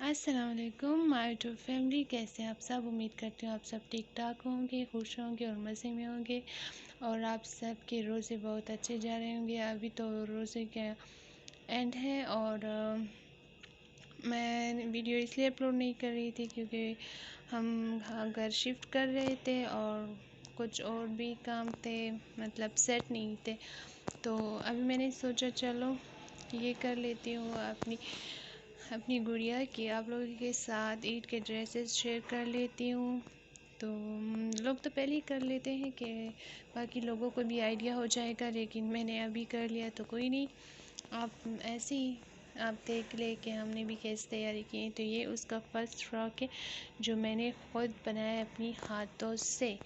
अस्सलाम वालेकुम my YouTube family. कैसे हैं आप सब? उम्मीद करती हूँ आप सब ठीक ठाक होंगे, खुश होंगे और मज़े में होंगे और आप सब के रोज़े बहुत अच्छे जा रहे होंगे। अभी तो रोज़े का एंड है और मैं वीडियो इसलिए अपलोड नहीं कर रही थी क्योंकि हम घर शिफ्ट कर रहे थे और कुछ और भी काम थे, मतलब सेट नहीं थे। तो अभी मैंने सोचा चलो ये कर लेती हूँ अपनी गुड़िया की आप लोगों के साथ ईद के ड्रेसेस शेयर कर लेती हूँ। तो लोग तो पहले ही कर लेते हैं कि बाकी लोगों को भी आइडिया हो जाएगा, लेकिन मैंने अभी कर लिया तो कोई नहीं, आप ऐसे ही आप देख ले कि हमने भी कैसे तैयारी की है। तो ये उसका फर्स्ट फ्रॉक है जो मैंने खुद बनाया है अपनी हाथों से।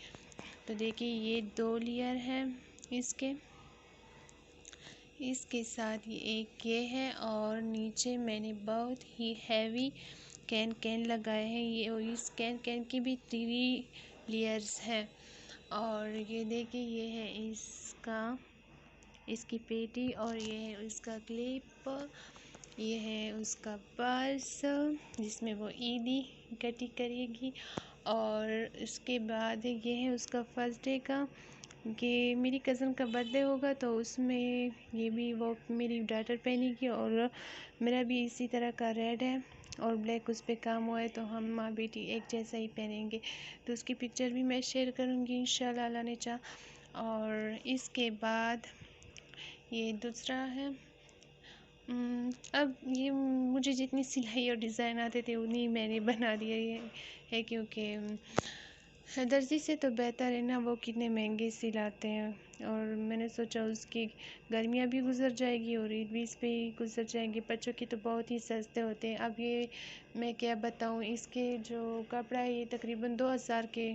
तो देखिए ये 2 लेयर हैं इसके साथ ये एक ये है और नीचे मैंने बहुत ही हैवी कैन लगाए हैं। ये और इस कैन की भी 3 लेयर्स हैं। और ये देखिए ये है इसकी पेटी और ये है उसका क्लिप, ये है उसका पर्स जिसमें वो ईदी कटी करेगी। और उसके बाद ये है उसका फर्स्ट डे का, कि मेरी कज़न का बर्थडे होगा तो उसमें ये भी वो मेरी डॉटर पहनेगी और मेरा भी इसी तरह का रेड है और ब्लैक उस पर काम हुआ है, तो हम माँ बेटी एक जैसा ही पहनेंगे। तो उसकी पिक्चर भी मैं शेयर करूँगी इंशाल्लाह अल्लाह ने चाहा। और इसके बाद ये दूसरा है। अब ये मुझे जितनी सिलाई और डिज़ाइन आते थे उन्हीं मैंने बना दिया है क्योंकि दर्जी से तो बेहतर है ना, वो कितने महंगे सिलाते हैं। और मैंने सोचा उसकी गर्मियाँ भी गुजर जाएगी और ईद भी इस पे ही गुजर जाएंगी। बच्चों की तो बहुत ही सस्ते होते हैं। अब ये मैं क्या बताऊँ, इसके जो कपड़ा है ये तकरीबन 2000 के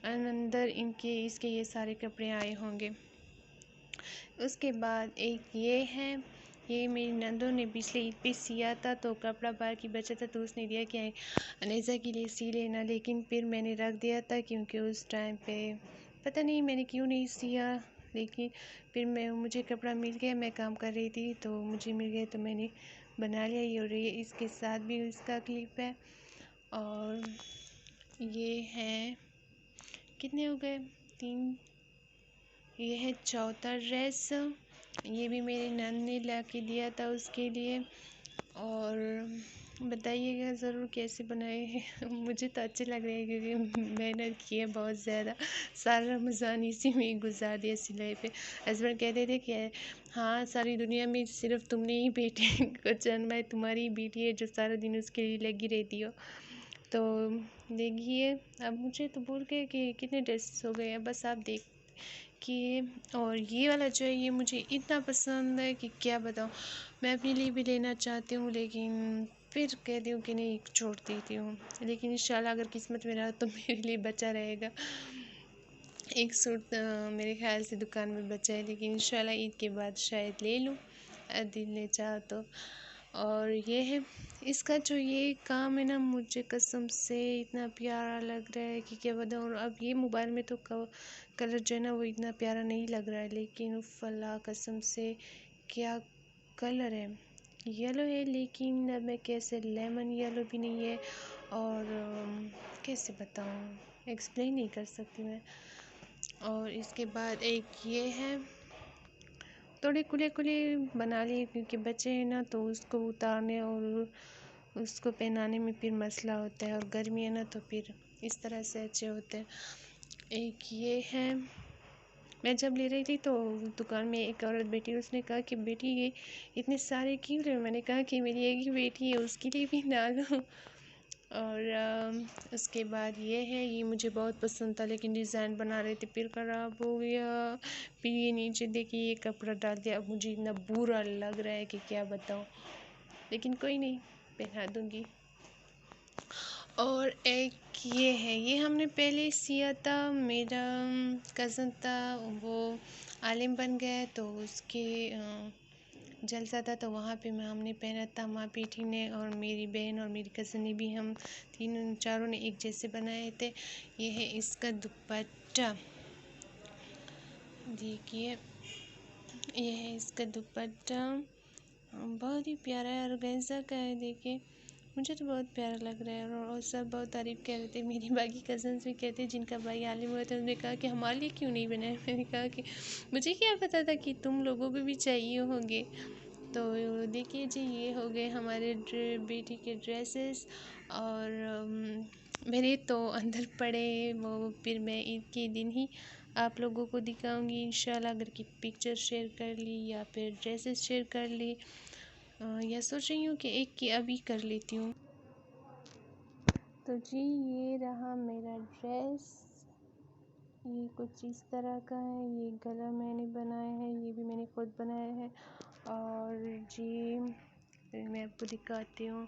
अंदर इसके ये सारे कपड़े आए होंगे। उसके बाद एक ये है, ये मेरी नंदों ने पिछले ईद पे सिया था तो कपड़ा बाहर की बचा था तो उसने दिया कि अनेज़ा के लिए सी लेना, लेकिन फिर मैंने रख दिया था क्योंकि उस टाइम पे पता नहीं मैंने क्यों नहीं सिया। लेकिन फिर मुझे कपड़ा मिल गया, मैं काम कर रही थी तो मुझे मिल गया तो मैंने बना लिया ये। और ये इसके साथ भी इसका क्लिप है। और ये है, कितने हो गए, 3, ये है चौथा ड्रेस, ये भी मेरी नंद ने ला के दिया था उसके लिए। और बताइएगा ज़रूर कैसे बनाए हैं। मुझे तो अच्छे लग रहे हैं क्योंकि मेहनत की है बहुत ज़्यादा, सारा रमज़ान इसी में ही गुजार दिया सिलाई पे। हस्बैंड कहते थे कि हाँ सारी दुनिया में सिर्फ तुमने ही बेटी को जन्म है, तुम्हारी ही बेटी है जो सारा दिन उसके लिए लगी रहती हो। तो देखिए अब मुझे तो भूल गए कि कितने ड्रेसेस हो गए हैं, बस आप देख कि। और ये वाला जो है ये मुझे इतना पसंद है कि क्या बताऊँ। मैं अपने लिए भी लेना चाहती हूँ लेकिन फिर कहती हूँ कि नहीं छोड़ देती हूँ, लेकिन इंशाल्लाह अगर किस्मत में रहा तो मेरे लिए बचा रहेगा। एक सूट मेरे ख्याल से दुकान में बचा है, लेकिन इंशाल्लाह ईद के बाद शायद ले लूँ दिल ने चाहा तो। और ये है इसका जो ये काम है ना, मुझे कसम से इतना प्यारा लग रहा है कि क्या बताऊँ। अब ये मोबाइल में तो कलर जो है ना वो इतना प्यारा नहीं लग रहा है, लेकिन फला कसम से क्या कलर है, येलो है लेकिन अब मैं कैसे, लेमन येलो भी नहीं है और कैसे बताऊँ, एक्सप्लेन नहीं कर सकती मैं। और इसके बाद एक ये है, थोड़े खुले खुले बना लिए क्योंकि बच्चे हैं ना तो उसको उतारने और उसको पहनाने में फिर मसला होता है, और गर्मी है ना तो फिर इस तरह से अच्छे होते हैं। एक ये है, मैं जब ले रही थी तो दुकान में एक औरत बैठी, उसने कहा कि बेटी ये इतने सारे क्यों ले, मैंने कहा कि मेरी एक ही बेटी है उसके लिए भी ना लो। और उसके बाद ये है, ये मुझे बहुत पसंद था लेकिन डिज़ाइन बना रहे थे फिर ख़राब हो गया। फिर ये नीचे देखिए ये कपड़ा डाल दिया, अब मुझे इतना बुरा लग रहा है कि क्या बताऊँ, लेकिन कोई नहीं पहना दूँगी। और एक ये है, ये हमने पहले सिया था, मेरा कज़न था वो आलिम बन गया तो उसके जलसा था तो वहाँ पे हमने पहना था माँ बेटी ने, और मेरी बहन और मेरी कज़न ने भी, हम तीनों चारों ने एक जैसे बनाए थे। ये है इसका दुपट्टा, देखिए ये है इसका दुपट्टा, बहुत ही प्यारा है, ऑर्गेन्जा का है। देखिए मुझे तो बहुत प्यारा लग रहा है और सब बहुत तारीफ़ कर रहे थे। मेरी बाकी कज़न्स भी कहते हैं जिनका भाई आलिम हुआ था, उन्होंने कहा कि हमारे लिए क्यों नहीं बनाया। मैंने कहा कि मुझे क्या पता था कि तुम लोगों को भी चाहिए होंगे। तो देखिए जी, ये हो गए हमारे बेटी के ड्रेसेस। और मेरे तो अंदर पड़े वो फिर मैं ईद के दिन ही आप लोगों को दिखाऊंगी इंशाल्लाह। अगर की पिक्चर शेयर कर ली या फिर ड्रेसेस शेयर कर ली, या सोच रही हूँ कि एक की अभी कर लेती हूँ। तो जी, ये रहा मेरा ड्रेस। ये कुछ इस तरह का है। ये गला मैंने बनाया है, ये भी मैंने खुद बनाया है। और जी, मैं आपको दिखाती हूँ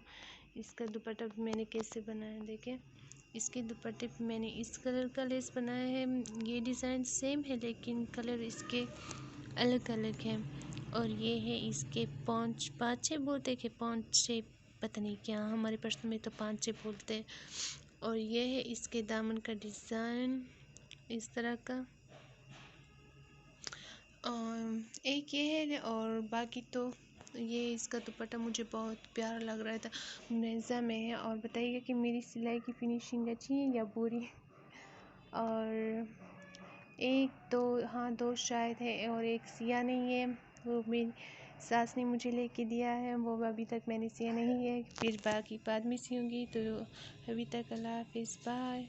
इसका दुपट्टा भी मैंने कैसे बनाया। देखें, इसके दुपट्टे पे मैंने इस कलर का लेस बनाया है। ये डिज़ाइन सेम है लेकिन कलर इसके अलग अलग हैं। और ये है इसके पाँच छः बोलते हैं, पाँच छः पता नहीं क्या, हमारे पर्सन में तो 5-6 बोलते हैं। और ये है इसके दामन का डिज़ाइन इस तरह का। एक ये है और बाकी तो ये इसका दुपट्टा मुझे बहुत प्यारा लग रहा था। नेज़ा में है। और बताइएगा कि मेरी सिलाई की फिनिशिंग अच्छी है या बुरी। और एक दो, हाँ 2 शायद है और एक सिया नहीं है। वो मेरी सास ने मुझे लेके दिया है, वो अभी तक मैंने सिया नहीं है। फिर बाकी बाद में सियूँगी। तो अभी तक अल्लाह हाफ़िज़, बाय।